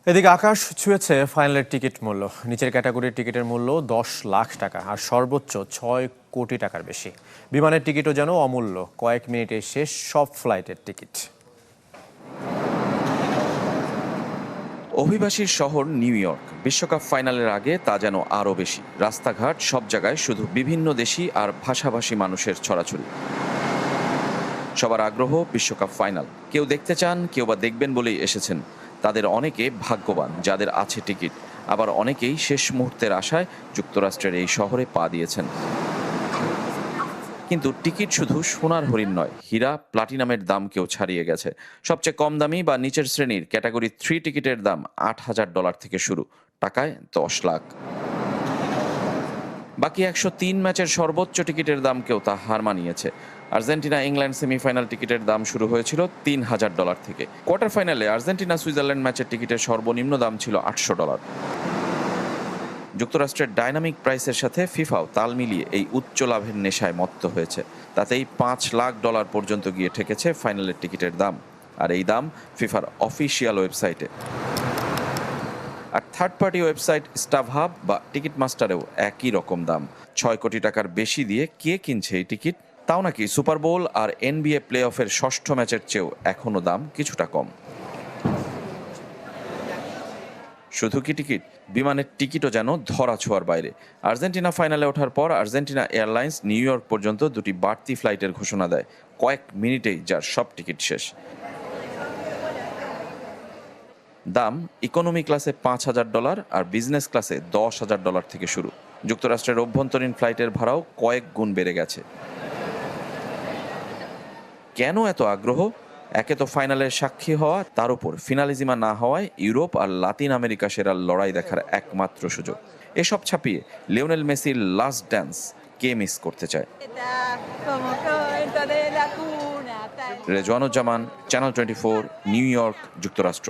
এদিকে আকাশ ছুঁয়েছে ফাইনালের টিকিট মূল্য। নিচের ক্যাটাগরির টিকিটের মূল্য 10 লাখ টাকা আর সর্বোচ্চ 6 কোটি টাকার বেশি। বিমানের টিকিটও যেন অমূল্য, কয়েক মিনিটে শেষ সব ফ্লাইটের টিকিট। অভিবাসীর শহর নিউ ইয়র্ক, বিশ্বকাপ ফাইনালের আগে তা যেন আরও বেশি। রাস্তাঘাট সব জায়গায় শুধু বিভিন্ন দেশি আর ভাষাভাষী মানুষের ছড়াছড়ি। সবার আগ্রহ বিশ্বকাপ ফাইনাল। কেউ দেখতে চান, কেউ বা দেখবেন বলেই এসেছেন। তাদের অনেকে ভাগ্যবান যাদের আছে টিকিট, আবার অনেকেই শেষ মুহূর্তের আশায় যুক্তরাষ্ট্রের এই শহরে পা দিয়েছেন। কিন্তু টিকিট শুধু সোনার হরিণ নয়, হীরা প্লাটিনামের দাম কেউ ছাড়িয়ে গেছে। সবচেয়ে কম দামি বা নিচের শ্রেণীর ক্যাটাগরি 3 টিকিটের দাম $8,000 থেকে শুরু, টাকায় 10 লাখ। বাকি 103 ম্যাচের সর্বোচ্চ টিকিটের দাম কেউ তা হার মানিয়েছে। আর্জেন্টিনা ইংল্যান্ড সেমিফাইনাল টিকিটের দাম শুরু হয়েছিল $3,000 থেকে। কোয়ার্টার ফাইনালে আর্জেন্টিনা সুইজারল্যান্ড ম্যাচের টিকিটের সর্বনিম্ন দাম ছিল $800। যুক্তরাষ্ট্রের ডাইনামিক প্রাইসের সাথে ফিফাও তাল মিলিয়ে এই উচ্চ লাভের নেশায় মত্ত হয়েছে। তাতেই $5 লাখ পর্যন্ত গিয়ে ঠেকেছে ফাইনালের টিকিটের দাম। আর এই দাম ফিফার অফিসিয়াল ওয়েবসাইটে। আর থার্ড পার্টি ওয়েবসাইট স্টাভহাব বা টিকিট মাস্টারেও একই রকম দাম। 6 কোটি টাকার বেশি দিয়ে কে কিনছে এই টিকিট? তাও নাকি সুপার বোল আর NBA প্লে অফের ষষ্ঠ ম্যাচের চেয়েও এখনও দাম কিছুটা কম। শুধু কি টিকিট, বিমানের টিকিটও যেন ধরা ছোঁয়ার বাইরে। আর্জেন্টিনা ফাইনালে ওঠার পর আর্জেন্টিনা এয়ারলাইন্স নিউ ইয়র্ক পর্যন্ত 2টি বাড়তি ফ্লাইটের ঘোষণা দেয়, কয়েক মিনিটেই যার সব টিকিট শেষ। দাম ইকোনমি ক্লাসে $5,000 আর বিজনেস ক্লাসে $10,000 থেকে শুরু। যুক্তরাষ্ট্রের অভ্যন্তরীণ ফ্লাইটের ভাড়াও কয়েক গুণ বেড়ে গেছে। কেন এত আগ্রহ? একে তো ফাইনালের সাক্ষী হওয়া, তার উপর ফিনালিজিমা না হওয়ায় ইউরোপ আর লাতিন আমেরিকা সেরার লড়াই দেখার একমাত্র সুযোগ। এসব ছাপিয়ে লিওনেল মেসির লাস্ট ড্যান্স কে মিস করতে চায়? রেজওয়ানুজ্জামান, চ্যানেল 24, নিউ ইয়র্ক, যুক্তরাষ্ট্র।